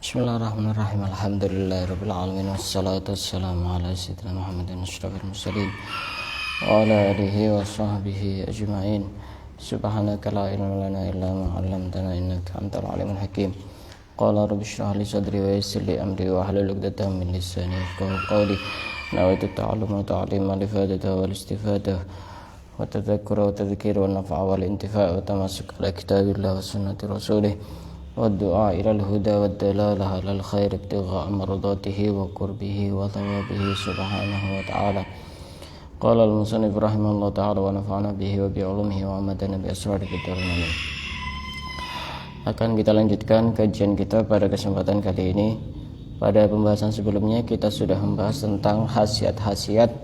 Bismillahirrahmanirrahim. Alhamdulillahirabbil alamin wassalatu wassalamu ala sayyidina Muhammadin asyrafil mursalin wa ala alihi wa sahbihi ajma'in. Subhanaka la ilma lana illa ma 'allamtana innaka antal alimul hakim. Qala rabbi shrah li sadri wa yassir li amri wa hlul 'uqdatam min lisani yafqahu qawli. Nawaitu ta'alluma wa ta'lima li fadata wal istifada wa tadhakkura wa tadhkira wa naf'a wal intifa' wa tamassuk ala kitabillah wa sunnati rasulih والدعاء إلى الهدى والدلالة على الخير ابتغاء مرضاته وقربه وثوابه سبحانه وتعالى. قال المصنف رحمه الله تعالى ونفعنا به وبعلومه وأمدنا بأسراره في الدارين. Akan kita lanjutkan kajian kita pada kesempatan kali ini. Pada pembahasan sebelumnya kita sudah membahas tentang khasiat-khasiat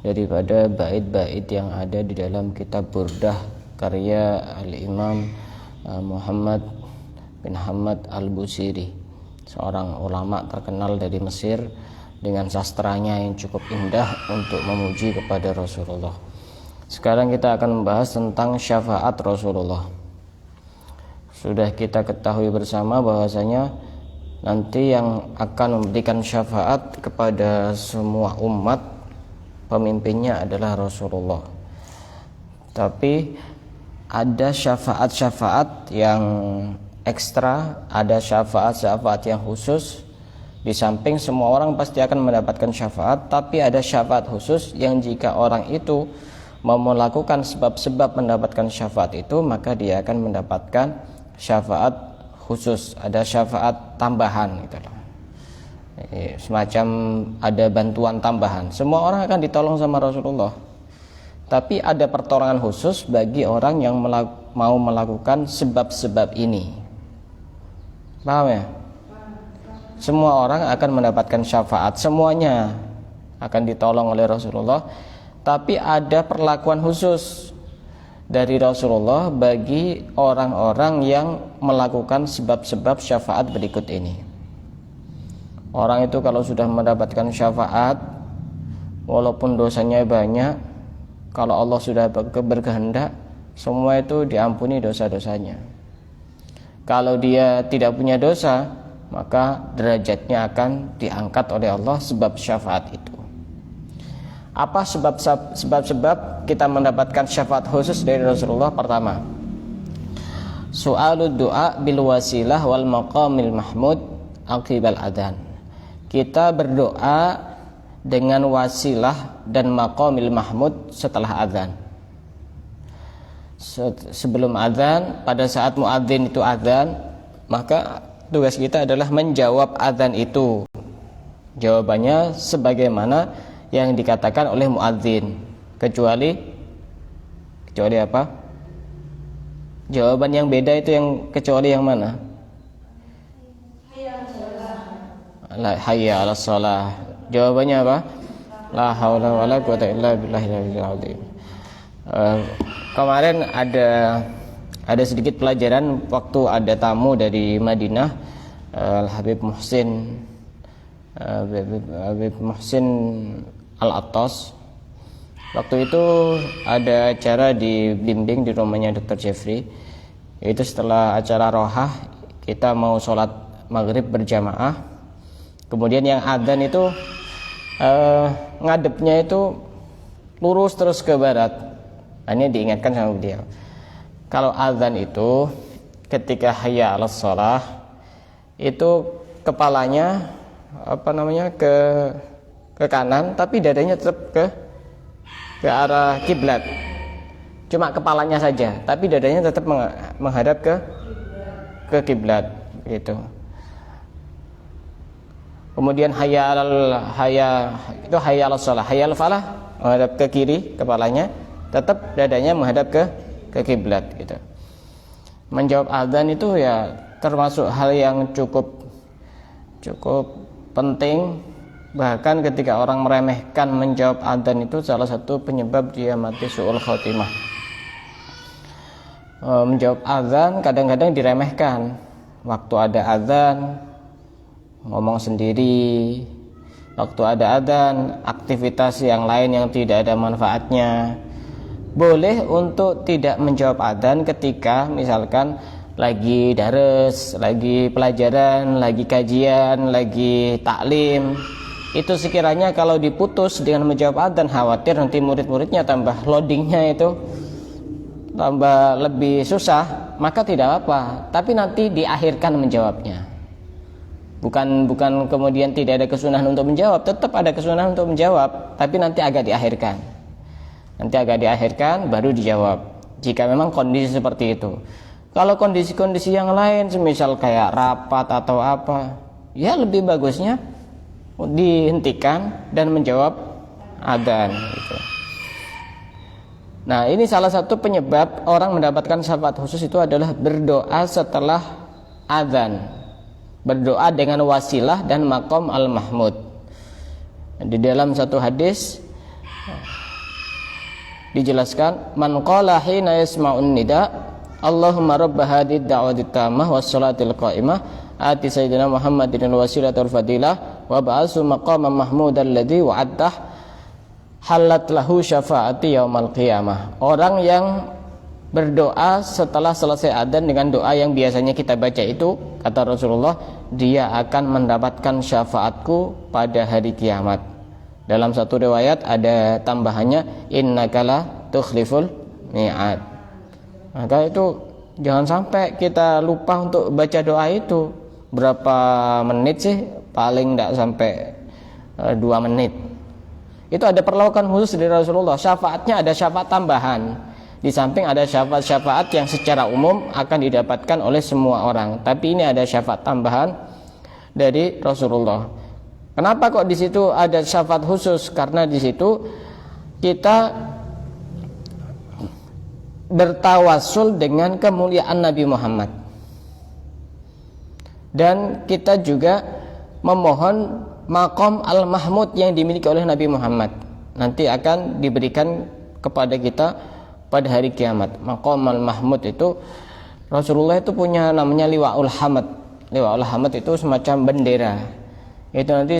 daripada bait-bait yang ada di dalam kitab Burdah karya Al-Imam Muhammad bin Hamad al-Busiri, seorang ulama terkenal dari Mesir dengan sastranya yang cukup indah untuk memuji kepada Rasulullah. Sekarang kita akan membahas tentang syafaat Rasulullah. Sudah kita ketahui bersama bahwasanya nanti yang akan memberikan syafaat kepada semua umat pemimpinnya adalah Rasulullah. Tapi ada syafaat-syafaat yang ekstra, ada syafaat-syafaat yang khusus. Di samping semua orang pasti akan mendapatkan syafaat, tapi ada syafaat khusus yang jika orang itu mau melakukan sebab-sebab mendapatkan syafaat itu, maka dia akan mendapatkan syafaat khusus. Ada syafaat tambahan gitu loh. Semacam ada bantuan tambahan. Semua orang akan ditolong sama Rasulullah, tapi ada pertolongan khusus bagi orang yang mau melakukan sebab-sebab ini. Paham ya? Semua orang akan mendapatkan syafaat, semuanya akan ditolong oleh Rasulullah, tapi ada perlakuan khusus dari Rasulullah bagi orang-orang yang melakukan sebab-sebab syafaat berikut ini. Orang itu kalau sudah mendapatkan syafaat, walaupun dosanya banyak, kalau Allah sudah berkehendak, semua itu diampuni dosa-dosanya. Kalau dia tidak punya dosa, maka derajatnya akan diangkat oleh Allah sebab syafaat itu. Apa sebab-sebab kita mendapatkan syafaat khusus dari Rasulullah? Pertama, su'alud du'a bil wasilah wal maqamil mahmud aqibal adhan. Kita berdoa dengan wasilah dan maqamil mahmud setelah azan. Sebelum azan, pada saat muadzin itu azan, maka tugas kita adalah menjawab azan itu. Jawabannya sebagaimana yang dikatakan oleh muadzin, kecuali apa? Jawaban yang beda itu yang kecuali yang mana? Hayya 'alas shalah. Jawabannya apa? La haula wala quwata illa billahil azim. Kemarin ada sedikit pelajaran waktu ada tamu dari Madinah, Habib Muhsin Al-Attas. Waktu itu ada acara dibimbing di rumahnya Dr. Jeffrey. Itu setelah acara rohah, kita mau sholat maghrib berjamaah. Kemudian yang adzan itu ngadepnya itu lurus terus ke barat. Ini diingatkan sama beliau. Kalau azan itu ketika hayya 'alas shalah itu kepalanya ke kanan, tapi dadanya tetap ke arah kiblat. Cuma kepalanya saja, tapi dadanya tetap menghadap ke kiblat gitu. Kemudian hayya 'alas shalah, hayya 'alal falah menghadap ke kiri kepalanya, tetap dadanya menghadap ke kiblat gitu. Menjawab azan itu ya termasuk hal yang cukup penting. Bahkan ketika orang meremehkan menjawab azan itu salah satu penyebab dia mati su'ul khotimah. Menjawab azan kadang-kadang diremehkan. Waktu ada azan ngomong sendiri, waktu ada azan aktivitas yang lain yang tidak ada manfaatnya. Boleh untuk tidak menjawab adzan ketika misalkan lagi dares, lagi pelajaran, lagi kajian, lagi taklim, itu sekiranya kalau diputus dengan menjawab adzan, khawatir nanti murid-muridnya tambah loadingnya itu tambah lebih susah, maka tidak apa, tapi nanti diakhirkan menjawabnya. Bukan kemudian tidak ada kesunahan untuk menjawab, tetap ada kesunahan untuk menjawab, tapi nanti agak diakhirkan. Nanti agak diakhirkan baru dijawab. Jika memang kondisi seperti itu. Kalau kondisi-kondisi yang lain, semisal kayak rapat atau apa, ya lebih bagusnya dihentikan dan menjawab adzan gitu. Nah, ini salah satu penyebab orang mendapatkan syafaat khusus itu adalah berdoa setelah adzan. Berdoa dengan wasilah dan maqam al-mahmud. Di dalam satu hadis dijelaskan, man qala hina yasma'un nida, Allahumma rabb hadhihi ad-da'wati tammah was salatil qa'imah ati sayyidina Muhammadin al-wasilata wal fadilah wa ba'athu maqaman mahmudan alladhi wa'adtah halat lahu syafaati yaumal qiyamah. Orang yang berdoa setelah selesai adzan dengan doa yang biasanya kita baca itu, kata Rasulullah, dia akan mendapatkan syafaatku pada hari kiamat. Dalam satu riwayat ada tambahannya, innaka la tukhliful mi'ad. Maka itu jangan sampai kita lupa untuk baca doa itu. Berapa menit sih? Paling tidak sampai 2 menit. Itu ada perlakuan khusus dari Rasulullah. Syafaatnya ada syafaat tambahan. Di samping ada syafaat-syafaat yang secara umum akan didapatkan oleh semua orang. Tapi ini ada syafaat tambahan dari Rasulullah. Kenapa kok di situ ada syafaat khusus? Karena di situ kita bertawasul dengan kemuliaan Nabi Muhammad. Dan kita juga memohon maqam al-mahmud yang dimiliki oleh Nabi Muhammad. Nanti akan diberikan kepada kita pada hari kiamat. Maqam al-mahmud itu Rasulullah itu punya namanya liwa'ul hamad. Liwa'ul hamad itu semacam bendera. Itu nanti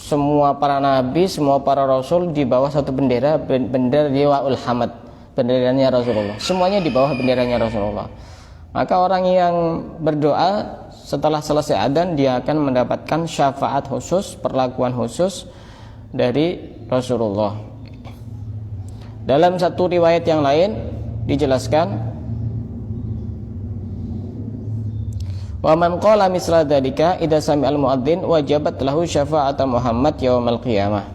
semua para nabi, semua para rasul di bawah satu bendera, bendera liwa'ul hamad, benderanya Rasulullah. Semuanya di bawah benderanya Rasulullah. Maka orang yang berdoa setelah selesai adzan, dia akan mendapatkan syafaat khusus, perlakuan khusus dari Rasulullah. Dalam satu riwayat yang lain dijelaskan, wa man qala misla dzalika idza sami'al muadzin wajabat lahu syafa'atu Muhammad yaumal qiyamah.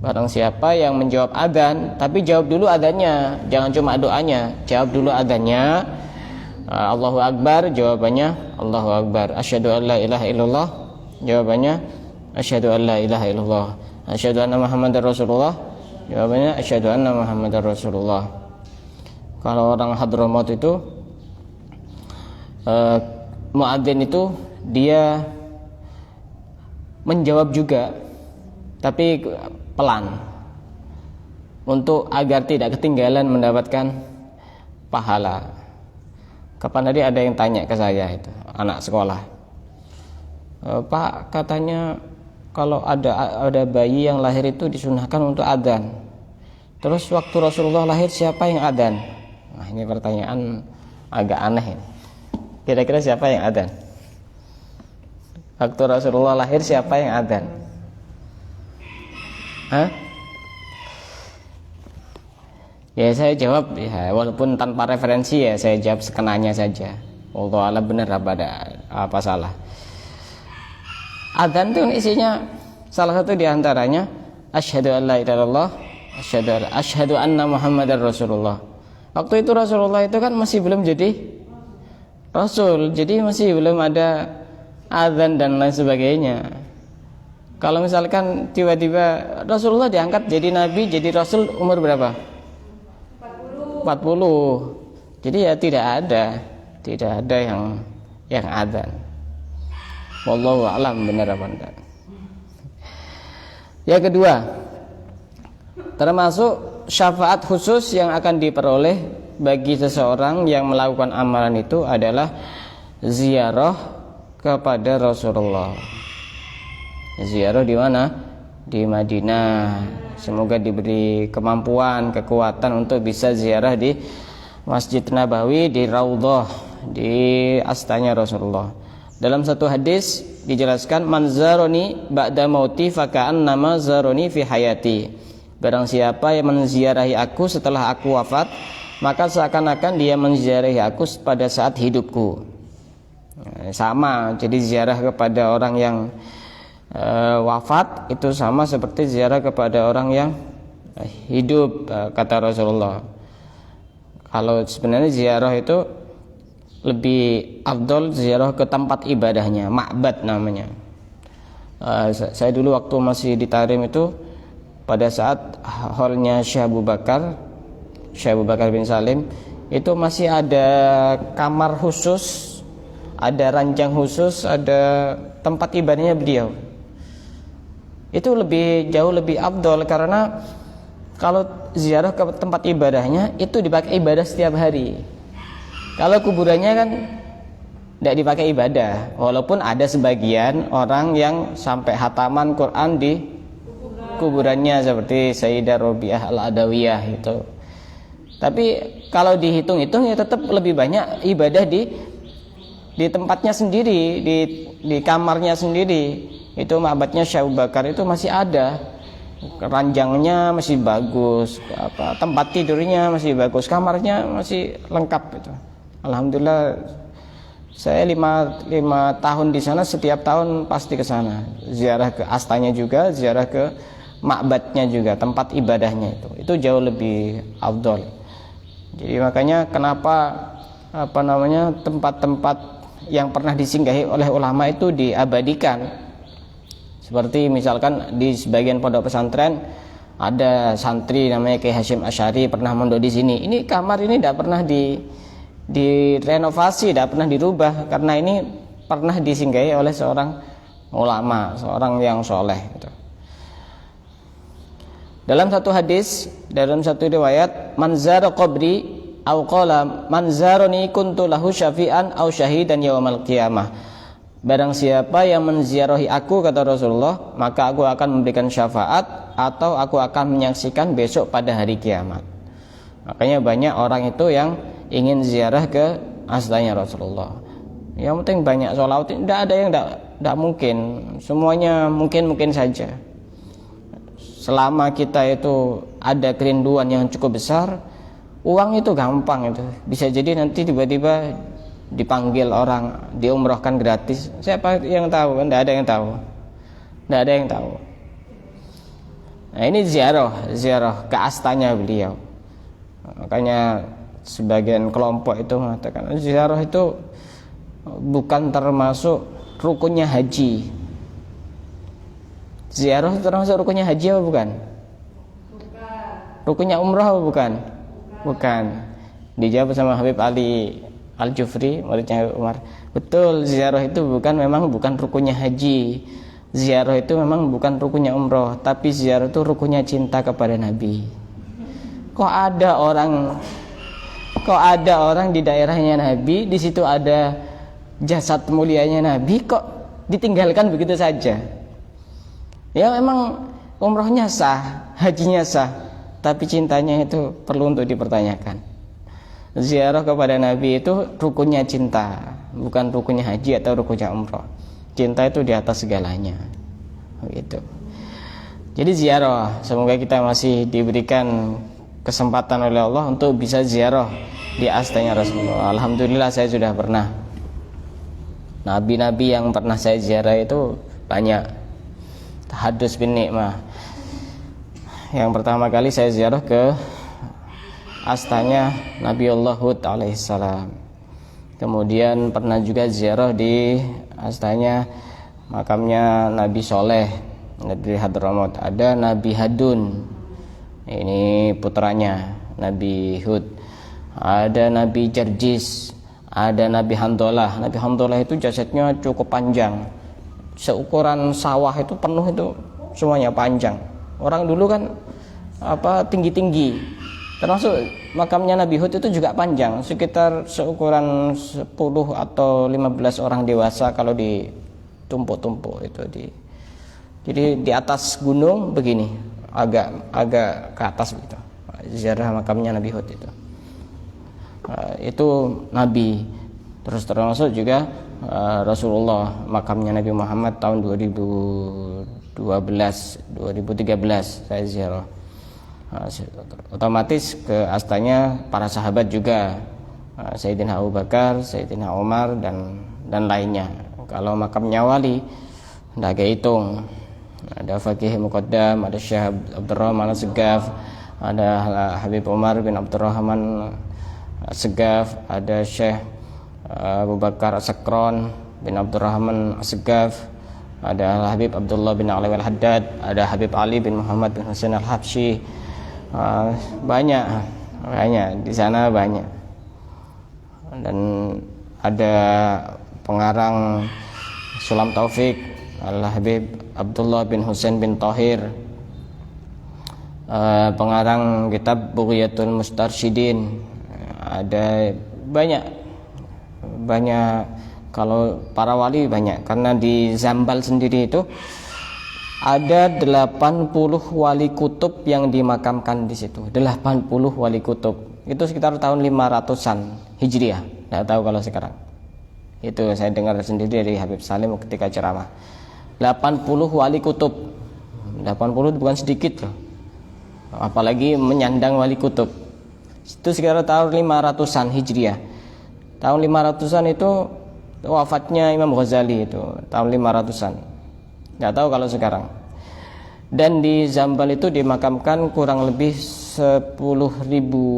Barang siapa yang menjawab adzan, tapi jawab dulu adzannya, jangan cuma doanya, jawab dulu adzannya. Allahu Akbar, jawabannya Allahu Akbar. Asyhadu an la ilaha illallah, jawabannya asyhadu an la ilaha illallah. Asyhadu anna Muhammadar Rasulullah, jawabannya asyhadu anna Muhammadar Rasulullah. Kalau orang Hadramaut itu muadzin itu dia menjawab juga, tapi pelan, untuk agar tidak ketinggalan mendapatkan pahala. Kapan tadi ada yang tanya ke saya, itu anak sekolah, Pak, katanya kalau ada bayi yang lahir itu disunahkan untuk adzan. Terus waktu Rasulullah lahir siapa yang adzan? Nah, ini pertanyaan agak aneh. Kira-kira siapa yang adzan? Waktu Rasulullah lahir siapa yang adzan? Hah? Ya saya jawab ya, walaupun tanpa referensi ya saya jawab sekenanya saja. Wallahu a'lam, benar apa salah. Adzan itu isinya salah satu diantaranya asyhadu an la ilaha illallah, asyhadu anna Muhammadar Rasulullah. Waktu itu Rasulullah itu kan masih belum jadi Rasul, jadi masih belum ada adzan dan lain sebagainya. Kalau misalkan tiba-tiba Rasulullah diangkat jadi Nabi, jadi Rasul umur berapa? 40. Jadi ya tidak ada yang adzan. Wallahu a'lam, benar apa enggak. Yang kedua, termasuk syafaat khusus yang akan diperoleh bagi seseorang yang melakukan amalan itu adalah ziarah kepada Rasulullah. Ziarah di mana? Di Madinah. Semoga diberi kemampuan, kekuatan untuk bisa ziarah di Masjid Nabawi, di Raudhah, di astanya Rasulullah. Dalam satu hadis dijelaskan, man zaroni ba'da mauti faka'annama zaroni fi hayati. Barang siapa yang menziarahi aku setelah aku wafat, maka seakan-akan dia menziarahi aku pada saat hidupku. Sama, jadi ziarah kepada orang yang wafat itu sama seperti ziarah kepada orang yang hidup, kata Rasulullah. Kalau sebenarnya ziarah itu lebih afdol ziarah ke tempat ibadahnya, ma'bad namanya. Saya dulu waktu masih di Tarim itu, pada saat hallnya Syekh Abu Bakar bin Salim, itu masih ada kamar khusus, ada ranjang khusus, ada tempat ibadahnya beliau. Itu jauh lebih afdol, karena kalau ziarah ke tempat ibadahnya itu dipakai ibadah setiap hari. Kalau kuburannya kan tidak dipakai ibadah, walaupun ada sebagian orang yang sampai hataman Quran di kuburannya seperti Sayyidah Robiah Al-Adawiyah itu. Tapi kalau dihitung-hitung ya tetap lebih banyak ibadah di tempatnya sendiri, di kamarnya sendiri. Itu ma'badnya Syekh Abu Bakar itu masih ada, ranjangnya masih bagus, tempat tidurnya masih bagus, kamarnya masih lengkap itu. Alhamdulillah, saya 5 tahun di sana, setiap tahun pasti ke sana, ziarah ke astanya juga, ziarah ke ma'badnya juga, tempat ibadahnya itu jauh lebih afdol. Jadi makanya kenapa tempat-tempat yang pernah disinggahi oleh ulama itu diabadikan. Seperti misalkan di sebagian pondok pesantren ada santri namanya Kiai Hasyim Asy'ari pernah mondok di sini. Ini kamar ini tidak pernah direnovasi, tidak pernah dirubah, karena ini pernah disinggahi oleh seorang ulama, seorang yang soleh gitu. Dalam satu hadis, dalam satu riwayat, man zara qabri au qala man zarani kuntu lahu syafi'an au syahidan yaumal qiyamah. Barang siapa yang menziarahi aku, kata Rasulullah, maka aku akan memberikan syafaat atau aku akan menyaksikan besok pada hari kiamat. Makanya banyak orang itu yang ingin ziarah ke astanya Rasulullah. Yang penting banyak sholawat, tidak ada yang tidak mungkin, semuanya mungkin saja. Selama kita itu ada kerinduan yang cukup besar, uang itu gampang itu. Bisa jadi nanti tiba-tiba dipanggil orang, diumrohkan gratis. Siapa yang tahu? Kan tidak ada yang tahu. Tidak ada yang tahu. Nah, ini ziarah ke astanya beliau. Makanya sebagian kelompok itu mengatakan ziarah itu bukan termasuk rukunnya haji. Ziarah termasuk rukunnya haji apa bukan? Bukan. Rukunnya umrah apa bukan? Bukan. Dijawab sama Habib Ali Al-Jufri, muridnya Umar. Betul, ziarah itu memang bukan rukunnya haji. Ziarah itu memang bukan rukunnya umrah, tapi ziarah itu rukunnya cinta kepada Nabi. Kok ada orang di daerahnya Nabi, di situ ada jasad mulianya Nabi, kok ditinggalkan begitu saja? Ya memang umrohnya sah, hajinya sah, tapi cintanya itu perlu untuk dipertanyakan. Ziarah kepada Nabi itu rukunnya cinta, bukan rukunnya haji atau rukunnya umroh. Cinta itu di atas segalanya, begitu. Jadi ziarah, semoga kita masih diberikan kesempatan oleh Allah untuk bisa ziarah di astanya Rasulullah. Alhamdulillah saya sudah pernah. Nabi-nabi yang pernah saya ziarah itu banyak. Tahadus bin Ni'mah. Yang pertama kali saya ziarah ke astanya Nabiullah Hud alaihissalam. Kemudian pernah juga ziarah di astanya makamnya Nabi Soleh Nabi Hadramaut. Ada Nabi Hadun, ini putranya Nabi Hud. Ada Nabi Jarjis, ada Nabi Handolah. Nabi Handolah itu jasadnya cukup panjang, seukuran sawah itu penuh, itu semuanya panjang. Orang dulu kan tinggi-tinggi. Termasuk makamnya Nabi Hud itu juga panjang, sekitar seukuran 10 atau 15 orang dewasa kalau ditumpuk-tumpuk itu jadi di atas gunung begini, agak ke atas gitu. Ziarah makamnya Nabi Hud itu Nabi. Terus termasuk juga Rasulullah, makamnya Nabi Muhammad tahun 2013 saya ziarah. Otomatis ke astanya para sahabat juga, Sayyidina Abu Bakar, Sayyidina Umar dan lainnya. Kalau makamnya wali tidak kehitung. Ada Faqih Muqaddam, ada Syekh Abdurrahman As-Segaf, ada Habib Umar bin Abdurrahman As-Segaf, ada Syekh Abu Bakar As-Sakron bin Abdurrahman As-Segaf, ada Habib Abdullah bin Ali Al-Haddad, ada Habib Ali bin Muhammad bin Husain Al-Habsyi. Banyak di sana banyak. Dan ada pengarang Sulam Taufik, Al-Habib Abdullah bin Husain bin Tahir, pengarang kitab Bughyatul Mustarsyidin. Ada banyak kalau para wali banyak, karena di Zambal sendiri itu ada 80 wali kutub yang dimakamkan di situ. 80 wali kutub. Itu sekitar tahun 500-an Hijriah. Enggak tahu kalau sekarang. Itu saya dengar sendiri dari Habib Salim ketika ceramah. 80 wali kutub. 80 bukan sedikit loh. Apalagi menyandang wali kutub. Itu sekitar tahun 500-an Hijriah. Tahun 500-an itu wafatnya Imam Ghazali, itu tahun 500-an. Nggak tahu kalau sekarang. Dan di Zambal itu dimakamkan kurang lebih 10.000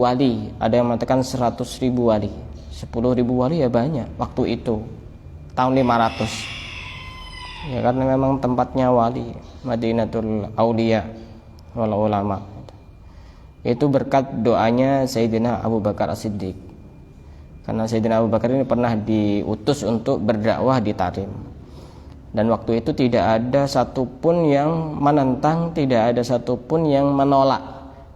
wali. Ada yang mengatakan 100.000 wali. 10.000 wali ya banyak waktu itu. Tahun 500. Ya karena memang tempatnya wali, Madinatul Auliya wal ulama. Itu berkat doanya Sayyidina Abu Bakar As-Siddiq. Karena Sayyidina Abu Bakar ini pernah diutus untuk berdakwah di Tarim. Dan waktu itu tidak ada satupun yang menentang, tidak ada satupun yang menolak.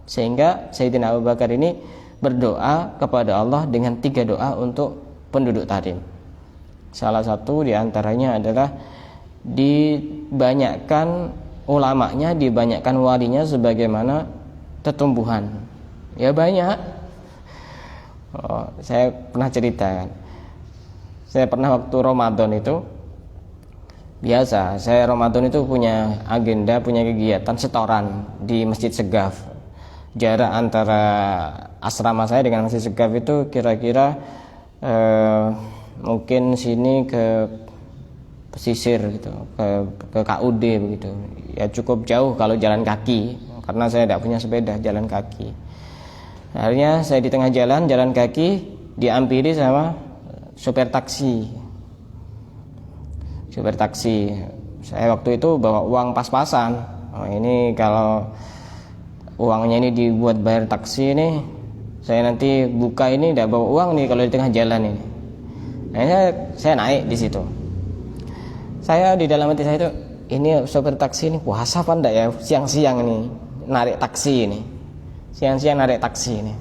Sehingga Sayyidina Abu Bakar ini berdoa kepada Allah dengan 3 doa untuk penduduk Tarim. Salah satu diantaranya adalah dibanyakkan ulamanya, dibanyakkan walinya sebagaimana tetumbuhan. Ya banyak. Saya pernah ceritakan. Saya pernah waktu Ramadan itu biasa, saya Ramadan itu punya agenda, punya kegiatan setoran di Masjid Segaf. Jarak antara asrama saya dengan Masjid Segaf itu kira-kira mungkin sini ke pesisir gitu, ke KUD begitu. Ya cukup jauh kalau jalan kaki, karena saya tidak punya sepeda, jalan kaki. Akhirnya saya di tengah jalan kaki diampiri sama sopir taksi. Saya waktu itu bawa uang pas-pasan. Ini kalau uangnya ini dibuat bayar taksi ini, saya nanti buka ini tidak bawa uang nih kalau di tengah jalan ini. Akhirnya saya naik di situ. Saya di dalam hati saya itu, ini sopir taksi ini puasa apa enggak ya siang-siang ini narik taksi ini. Siang-siang narik taksi ini.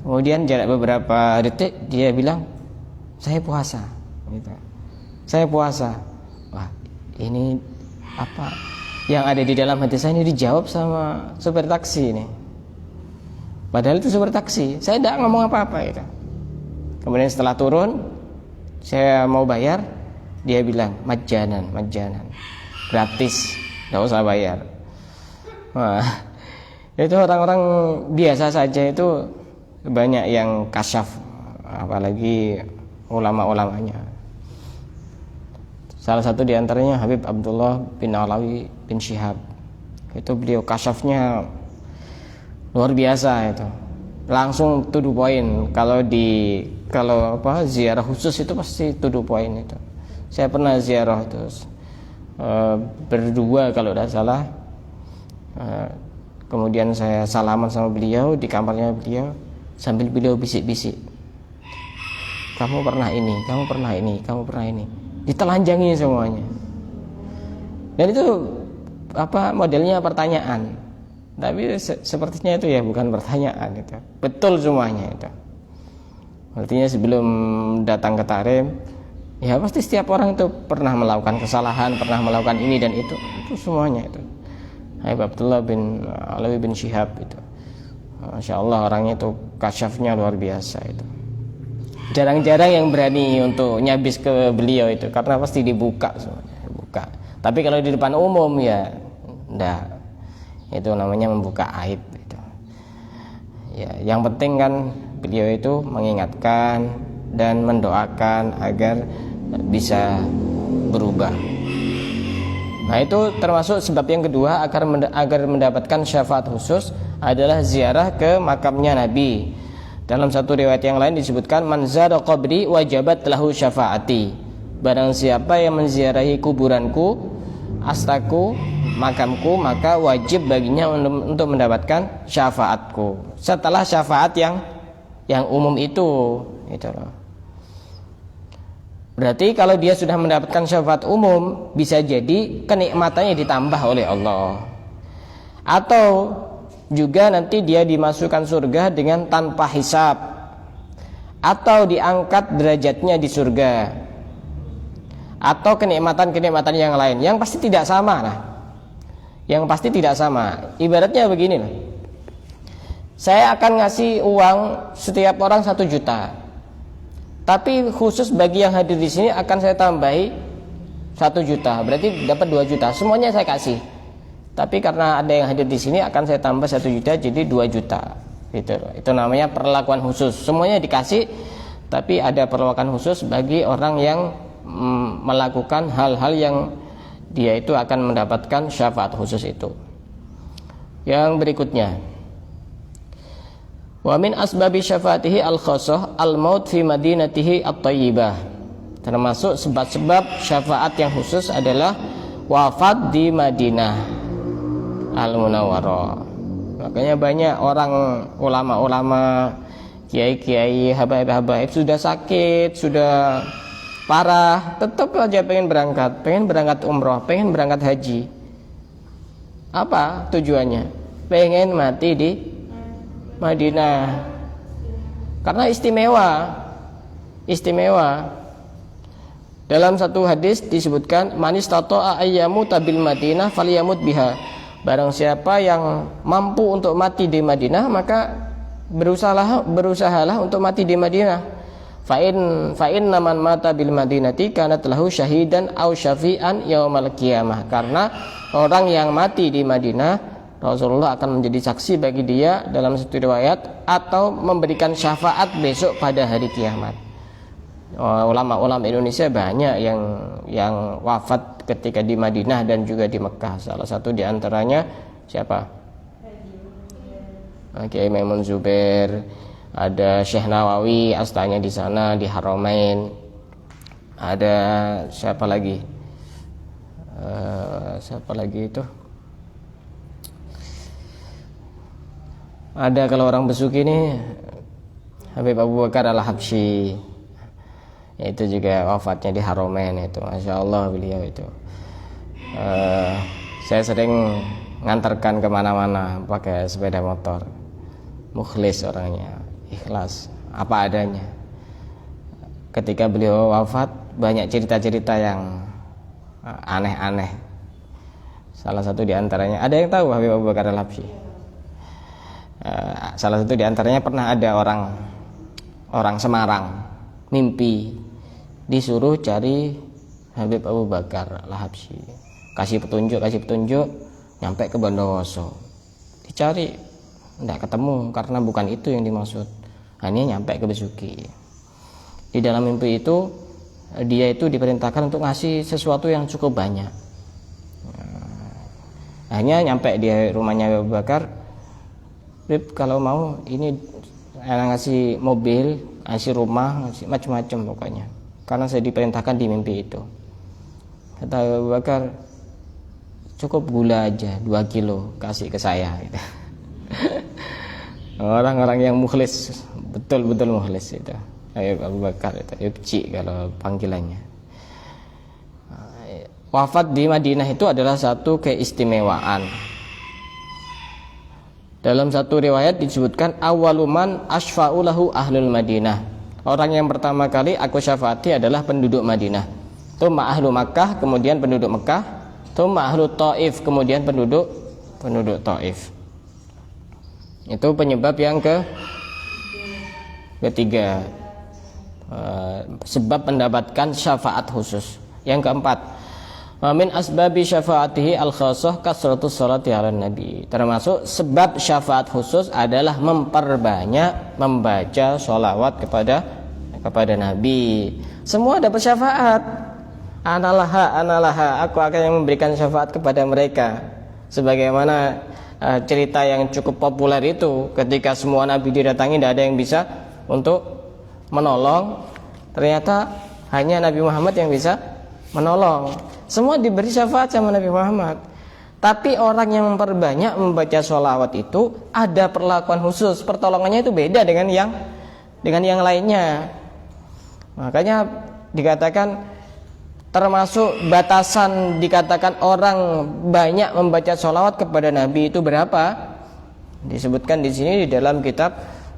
Kemudian jarak beberapa detik dia bilang, saya puasa gitu. Saya puasa. Wah, ini apa yang ada di dalam hati saya ini dijawab sama supir taksi ini. Padahal itu supir taksi, saya tidak ngomong apa-apa gitu. Kemudian setelah turun, saya mau bayar, dia bilang majanan, gratis, nggak usah bayar. Wah, itu orang-orang biasa saja itu banyak yang kasyaf, apalagi ulama-ulamanya. Salah satu diantaranya Habib Abdullah bin Alawi bin Syihab. Itu beliau kasyafnya luar biasa itu. Langsung to the point. Kalau ziarah khusus itu pasti to the point itu. Saya pernah ziarah itu berdua kalau tidak salah. Kemudian saya salaman sama beliau di kamarnya beliau sambil beliau bisik-bisik. Kamu pernah ini, kamu pernah ini, kamu pernah ini. Ditelanjangi semuanya. Dan itu modelnya pertanyaan. Tapi sepertinya itu ya bukan pertanyaan itu. Betul semuanya itu. Artinya sebelum datang ke Tarim, ya pasti setiap orang itu pernah melakukan kesalahan, pernah melakukan ini dan itu semuanya itu. Habib Abdullah bin Alawi bin Syihab itu, Masya Allah orangnya itu kasyafnya luar biasa itu. Jarang-jarang yang berani untuk nyabis ke beliau itu, karena pasti dibuka semuanya, dibuka. Tapi kalau di depan umum ya enggak. Itu namanya membuka aib itu. Ya, yang penting kan beliau itu mengingatkan dan mendoakan agar bisa berubah. Nah, itu termasuk sebab yang kedua agar mendapatkan syafaat khusus adalah ziarah ke makamnya Nabi. Dalam satu riwayat yang lain disebutkan man zara qabri wajabat lahu syafaati. Barang siapa yang menziarahi kuburanku, astaku, makamku, maka wajib baginya untuk mendapatkan syafaatku. Setelah syafaat yang umum itu loh. Berarti kalau dia sudah mendapatkan syafaat umum, bisa jadi kenikmatannya ditambah oleh Allah. Atau juga nanti dia dimasukkan surga dengan tanpa hisab, atau diangkat derajatnya di surga, atau kenikmatan-kenikmatan yang lain yang pasti tidak sama lah. Yang pasti tidak sama. Ibaratnya begini lah. Saya akan ngasih uang setiap orang 1 juta. Tapi khusus bagi yang hadir di sini akan saya tambahi 1 juta. Berarti dapat 2 juta. Semuanya saya kasih. Tapi karena ada yang hadir di sini akan saya tambah 1 juta jadi 2 juta. Gitu. Itu namanya perlakuan khusus. Semuanya dikasih, tapi ada perlakuan khusus bagi orang yang melakukan hal-hal yang dia itu akan mendapatkan syafaat khusus itu. Yang berikutnya, wa min asbabi syafaatihi al-khassah al-maut fi madinatihi at-thayyibah. Termasuk sebab-sebab syafaat yang khusus adalah wafat di Madinah Al-Munawwarah. Makanya banyak orang ulama-ulama, kiai-kiai, habaib-habaib sudah sakit, sudah parah, tetap aja pengen berangkat umroh, pengen berangkat haji. Apa tujuannya? Pengen mati di Madinah. Karena istimewa. Dalam satu hadis disebutkan man istata'a ayyamuta bil Madinah falyamut biha. Barang siapa yang mampu untuk mati di Madinah, maka berusahalah untuk mati di Madinah. Fa inna man mata bil Madinati kanat lahu syahidan aw syafi'an yaumal qiyamah. Karena orang yang mati di Madinah, Rasulullah akan menjadi saksi bagi dia dalam satu riwayat, atau memberikan syafaat besok pada hari kiamat. Ulama-ulama Indonesia banyak yang wafat ketika di Madinah dan juga di Mekah. Salah satu di antaranya siapa? Kiai Maimun Zubair, ada Syekh Nawawi astanya di sana di Haramain. Ada siapa lagi? Siapa lagi itu? Ada kalau orang Besuki ini Habib Abu Bakar Al-Habsyi. Itu juga wafatnya di Haramain itu. Masya Allah beliau itu. Saya sering ngantarkan kemana-mana pakai sepeda motor. Mukhlis orangnya, ikhlas, apa adanya. Ketika beliau wafat, banyak cerita-cerita yang aneh-aneh. Salah satu di antaranya, ada yang tahu Habib Abu Bakar Al-Habsyi? Salah satu di antaranya pernah ada orang Semarang mimpi disuruh cari Habib Abu Bakar Al-Habsyi. Kasih petunjuk, nyampe ke Bondowoso. Dicari, tidak ketemu karena bukan itu yang dimaksud. Hanya nyampe ke Besuki. Di dalam mimpi itu dia itu diperintahkan untuk ngasih sesuatu yang cukup banyak. Hanya nyampe di rumahnya Abu Bakar, Bib, kalau mau ini ngasih mobil, ngasih rumah, ngasih macam-macam pokoknya. Karena saya diperintahkan di mimpi itu. Kata Abu Bakar, cukup gula aja 2 kilo kasih ke saya gitu. Orang-orang yang mukhlis, betul-betul mukhlis itu. Abu Bakar itu, Ibci kalau panggilannya. Wafat di Madinah itu adalah satu keistimewaan. Dalam satu riwayat disebutkan awaluman asfa'ulahu ahlul Madinah. Orang yang pertama kali aku syafaati adalah penduduk Madinah. Tsumma ahlu Makkah, kemudian penduduk Mekah. Tsumma ahlu Taif, kemudian penduduk Taif. Itu penyebab yang ketiga. sebab mendapatkan syafaat khusus. Yang keempat, min asbabi syafaatihi al-khassah kasratus sholati ala nabi. Termasuk sebab syafaat khusus adalah memperbanyak membaca sholawat kepada Nabi. Semua dapat syafaat. Analaha, aku akan yang memberikan syafaat kepada mereka. Sebagaimana cerita yang cukup populer itu, ketika semua nabi didatangi, tidak ada yang bisa untuk menolong. Ternyata hanya Nabi Muhammad yang bisa menolong. Semua diberi syafaat sama Nabi Muhammad. Tapi orang yang memperbanyak membaca sholawat itu ada perlakuan khusus. Pertolongannya itu beda dengan yang lainnya. Makanya dikatakan termasuk batasan, dikatakan orang banyak membaca sholawat kepada Nabi itu berapa? Disebutkan di sini di dalam kitab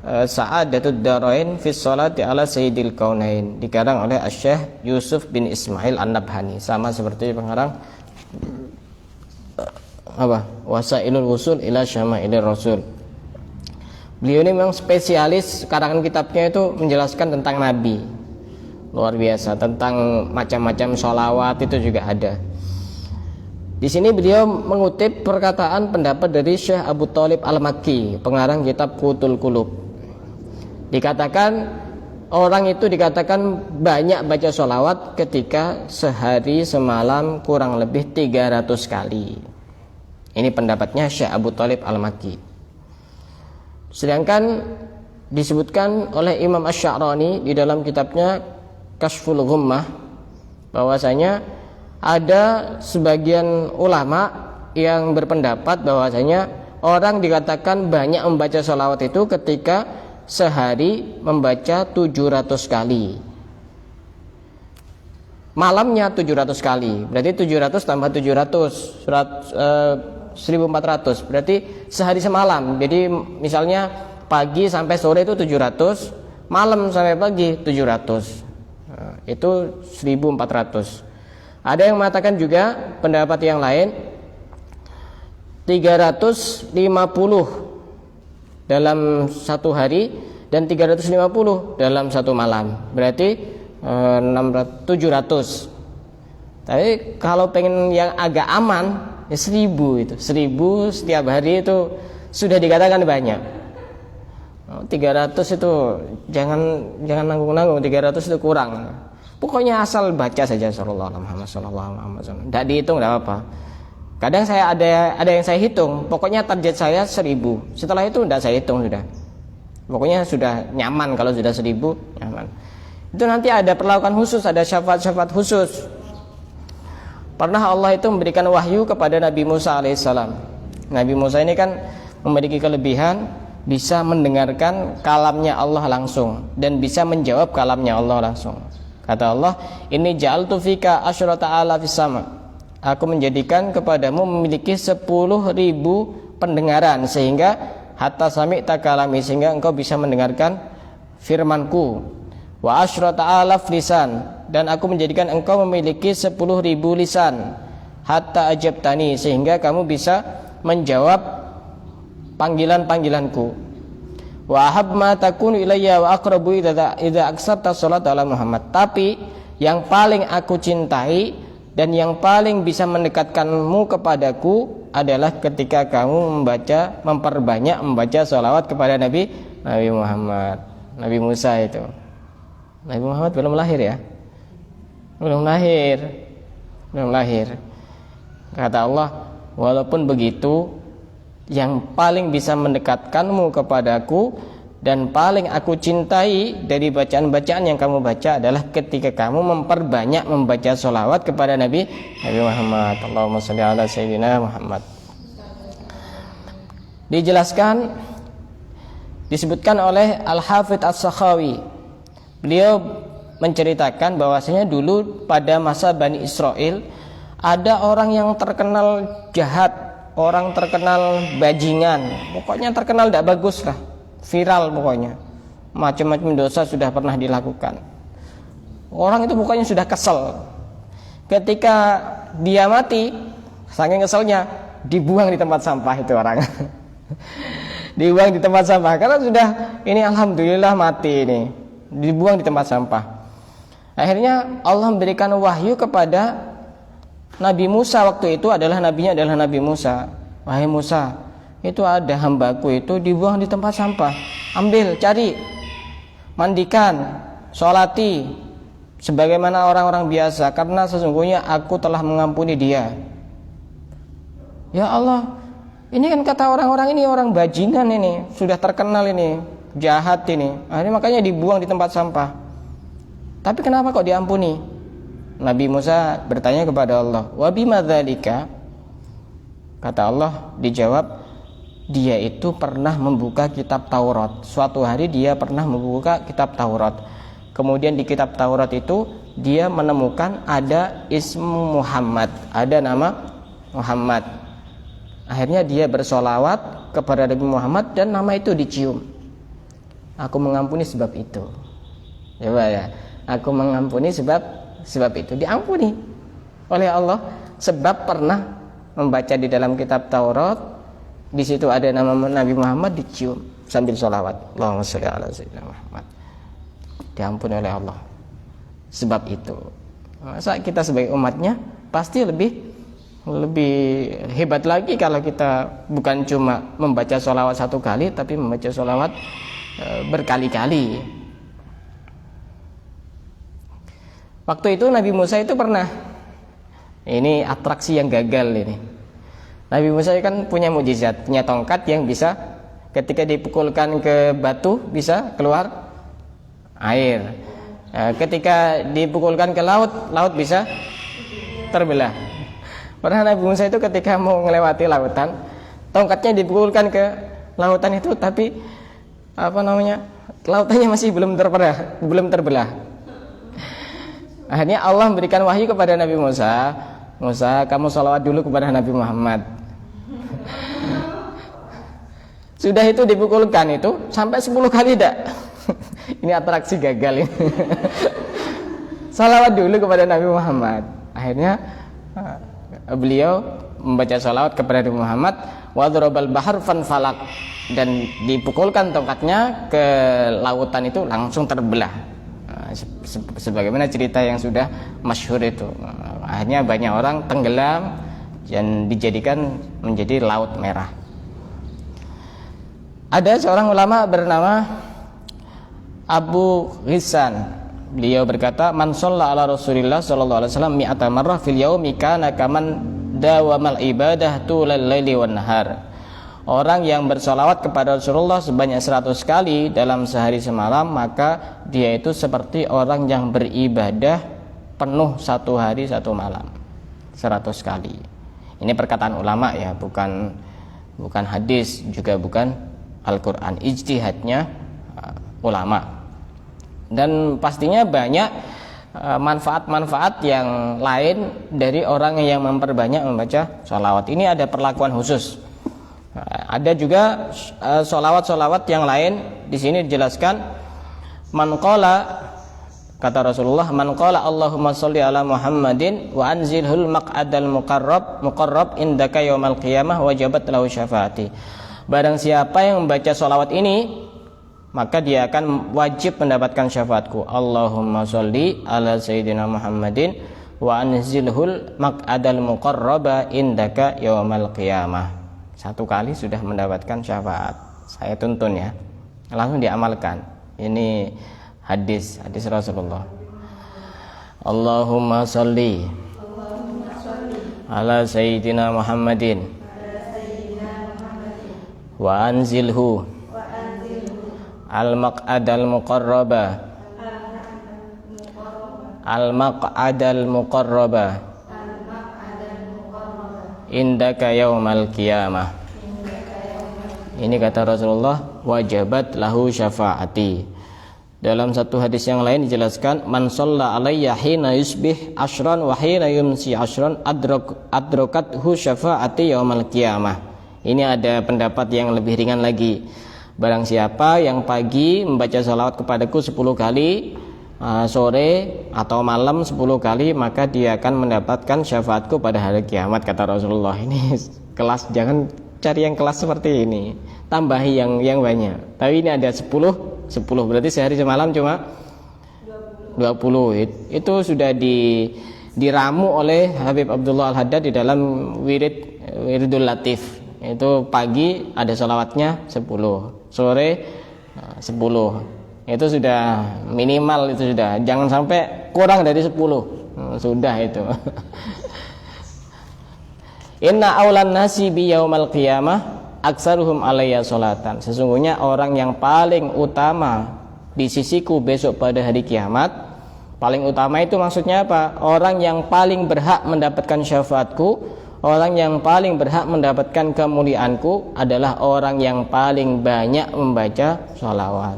Sa'adatud Darain fi Sholati ala Sayyidil Kaunain, dikarang oleh Asy-Syaikh Yusuf bin Ismail An-Nabhani, sama seperti pengarang Wasailul Wusul ila Syama'ilir Rasul. Beliau ini memang spesialis, karangan kitabnya itu menjelaskan tentang Nabi. Luar biasa, tentang macam-macam sholawat itu juga ada. Di sini beliau mengutip perkataan pendapat dari Syekh Abu Thalib Al-Makki, pengarang kitab Qutul Qulub. Dikatakan orang itu dikatakan banyak baca sholawat ketika sehari semalam kurang lebih 300 kali. Ini pendapatnya Syekh Abu Thalib Al-Makki. Sedangkan disebutkan oleh Imam Asy-Sya'rani di dalam kitabnya Kashful Ghummah bahwasanya ada sebagian ulama yang berpendapat bahwasanya orang dikatakan banyak membaca sholawat itu ketika sehari membaca 700 kali, malamnya 700 kali, berarti 700 tambah 700 1400, berarti sehari semalam. Jadi misalnya pagi sampai sore itu 700, malam sampai pagi 700, itu 1400. Ada yang mengatakan juga pendapat yang lain 350 dalam satu hari dan 350 dalam satu malam, berarti 700. Tapi kalau pengen yang agak aman ya 1000 itu. 1000 setiap hari itu sudah dikatakan banyak. 300 itu jangan nanggung-nanggung, 300 itu kurang. Pokoknya asal baca saja sallallahu alaihi wasallam. Enggak dihitung enggak apa-apa. Kadang saya ada yang saya hitung, pokoknya target saya 1000. Setelah itu enggak saya hitung sudah. Pokoknya sudah nyaman, kalau sudah 1000 nyaman. Itu nanti ada perlakuan khusus, ada syafaat-syafaat khusus. Pernah Allah itu memberikan wahyu kepada Nabi Musa alaihissalam. Nabi Musa ini kan memiliki kelebihan bisa mendengarkan kalamnya Allah langsung dan bisa menjawab kalamnya Allah langsung. Kata Allah, "Inni ja'altu fika asyrata ala fis sama." Aku menjadikan kepadamu memiliki 10.000 pendengaran sehingga hatta sami'ta kalami, sehingga engkau bisa mendengarkan firmanku. Wa asyrata alaf lisan, dan aku menjadikan engkau memiliki 10.000 lisan. Hatta ajabtani, sehingga kamu bisa menjawab panggilan-panggilanku. Wa ahab ma takunu ilayya wa aqrabu idza aksarta salat ala Muhammad. Tapi yang paling aku cintai dan yang paling bisa mendekatkanmu kepadaku adalah ketika kamu memperbanyak membaca sholawat kepada Nabi Muhammad. Nabi Musa itu, Nabi Muhammad belum lahir ya, belum lahir. Kata Allah, walaupun begitu, yang paling bisa mendekatkanmu kepadaku dan paling aku cintai dari bacaan-bacaan yang kamu baca adalah ketika kamu memperbanyak membaca sholawat kepada Nabi Muhammad. Allahumma sholli ala Sayyidina Muhammad. Dijelaskan, disebutkan oleh Al-Hafidz As-Sakhawi. Beliau menceritakan bahwasanya dulu pada masa Bani Israel ada orang yang terkenal jahat, orang terkenal bajingan, pokoknya terkenal tidak bagus lah, viral pokoknya, macam-macam dosa sudah pernah dilakukan. Orang itu pokoknya sudah kesel. Ketika dia mati, saking keselnya dibuang di tempat sampah itu orang. Dibuang di tempat sampah karena sudah ini alhamdulillah mati ini. dibuang di tempat sampah. Akhirnya Allah memberikan wahyu kepada Nabi Musa waktu itu, nabinya adalah Nabi Musa. Wahai Musa, itu ada hambaku itu dibuang di tempat sampah. Ambil, cari, mandikan, sholati sebagaimana orang-orang biasa, karena sesungguhnya aku telah mengampuni dia. Ya Allah, ini kan kata orang-orang ini orang bajingan ini, sudah terkenal ini, jahat ini. Akhirnya makanya dibuang di tempat sampah. Tapi kenapa kok diampuni? Nabi Musa bertanya kepada Allah, wa bimadzalika? Kata Allah, dijawab, dia itu pernah membuka kitab Taurat. Suatu hari dia pernah membuka kitab Taurat. Kemudian di kitab Taurat itu dia menemukan ada ismu Muhammad, ada nama Muhammad. Akhirnya dia bersolawat kepada Nabi Muhammad dan nama itu dicium. Aku mengampuni sebab itu. Coba ya, aku mengampuni sebab itu, diampuni oleh Allah sebab pernah membaca di dalam kitab Taurat, di situ ada nama Nabi Muhammad, dicium sambil sholawat, Allahumma sholli ala sayyidina Muhammad, diampuni oleh Allah sebab itu. Masa kita sebagai umatnya pasti lebih hebat lagi kalau kita bukan cuma membaca sholawat satu kali, tapi membaca sholawat berkali-kali. Waktu itu Nabi Musa itu pernah, ini atraksi yang gagal ini. Nabi Musa kan punya mukjizat, punya tongkat yang bisa ketika dipukulkan ke batu bisa keluar air. Ketika dipukulkan ke laut, laut bisa terbelah. Pernah Nabi Musa itu ketika mau melewati lautan, tongkatnya dipukulkan ke lautan itu, tapi lautannya masih belum terbelah. Akhirnya Allah memberikan wahyu kepada Nabi Musa, Musa, kamu sholawat dulu kepada Nabi Muhammad. Sudah itu dipukulkan itu sampai 10 kali tidak. Ini atraksi gagal ini. Sholawat dulu kepada Nabi Muhammad. Akhirnya beliau membaca sholawat kepada Nabi Muhammad, wadrobal bahar fanfalak, dan dipukulkan tongkatnya ke lautan itu langsung terbelah. Sebagaimana cerita yang sudah masyhur itu. Akhirnya banyak orang tenggelam dan dijadikan menjadi laut merah. Ada seorang ulama bernama Abu Ghassan. Beliau berkata, man shalla ala Rasulillah sallallahu alaihi wasallam mi'ata marrah fil yaumi kana kaman dawamal ibadah tulal laili wan nahar. Orang yang bersolawat kepada Rasulullah sebanyak 100 kali dalam sehari semalam, maka dia itu seperti orang yang beribadah penuh 1 hari 1 malam 100 kali. Ini perkataan ulama ya, bukan hadis, juga bukan Al-Quran, ijtihadnya ulama. Dan pastinya banyak manfaat-manfaat yang lain dari orang yang memperbanyak membaca sholawat. Ini ada perlakuan khusus. Ada juga sholawat-sholawat yang lain. Di sini dijelaskan, man qala, kata Rasulullah, man qala Allahumma sholli ala Muhammadin wa anzilhul maq'adal muqarrab indaka yaumal qiyamah wajabat lahu syafaati. Barang siapa yang membaca sholawat ini, maka dia akan wajib mendapatkan syafaatku. Allahumma sholli ala sayyidina Muhammadin wa anzilhul maq'adal muqarraba indaka yaumal qiyamah. 1 kali sudah mendapatkan syafaat. Saya tuntun ya, langsung diamalkan. Ini hadis Rasulullah. Allahumma sholli ala sayyidina Muhammadin wa anzilhu al-maq'adal muqarraba indaka yaumal qiyamah. Ini kata Rasulullah, wajabat lahu syafaati. Dalam satu hadis yang lain dijelaskan, man shalla alayya hina yusbih ashran wa hina yumsi ashran adrakathu syafaati yaumal qiyamah. Ini ada pendapat yang lebih ringan lagi. Barang siapa yang pagi membaca salawat kepadaku 10 kali, sore atau malam 10 kali, maka dia akan mendapatkan syafaatku pada hari kiamat, kata Rasulullah. Ini kelas, jangan cari yang kelas seperti ini, tambahi yang banyak. Tapi ini ada 10, berarti sehari semalam cuma Itu sudah diramu oleh Habib Abdullah Al-Haddad di dalam Wiridul Latif. Itu pagi ada sholawatnya 10, sore 10. Itu sudah minimal, itu sudah. Jangan sampai kurang dari 10. Sudah itu. Inna aulan nasi bi yaumal qiyamah aksaruhum alayya sholatan. Sesungguhnya orang yang paling utama di sisiku besok pada hari kiamat. Paling utama itu maksudnya apa? Orang yang paling berhak mendapatkan syafaatku, orang yang paling berhak mendapatkan kemuliaanku adalah orang yang paling banyak membaca sholawat.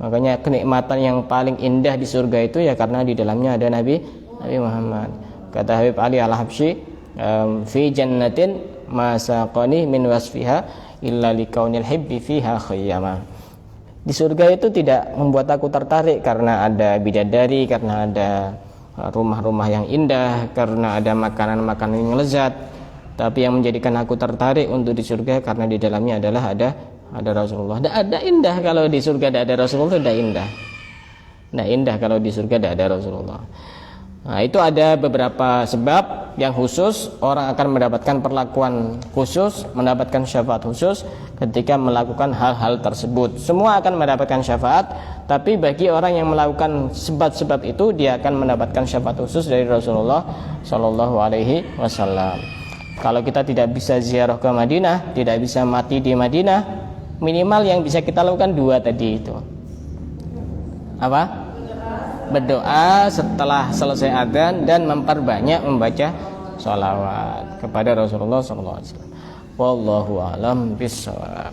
Makanya kenikmatan yang paling indah di surga itu ya karena di dalamnya ada Nabi Muhammad. Kata Habib Ali Al-Habsyi, fi jannatin ma saqani min wasfiha illa likaunil hibbi fiha khayyama. Di surga itu tidak membuat aku tertarik karena ada bidadari, karena ada rumah-rumah yang indah, karena ada makanan-makanan yang lezat. Tapi yang menjadikan aku tertarik untuk di surga karena di dalamnya adalah ada Rasulullah. Ada indah kalau di surga ada Rasulullah, tidak indah. Tidak indah kalau di surga ada Rasulullah. Nah, itu ada beberapa sebab yang khusus orang akan mendapatkan perlakuan khusus, mendapatkan syafaat khusus ketika melakukan hal-hal tersebut. Semua akan mendapatkan syafaat, tapi bagi orang yang melakukan sebab-sebab itu dia akan mendapatkan syafaat khusus dari Rasulullah Shallallahu Alaihi Wasallam. Kalau kita tidak bisa ziarah ke Madinah, tidak bisa mati di Madinah, minimal yang bisa kita lakukan 2 tadi itu. Apa? Berdoa setelah selesai adzan dan memperbanyak membaca sholawat kepada Rasulullah SAW. Wallahu a'lam bishawab.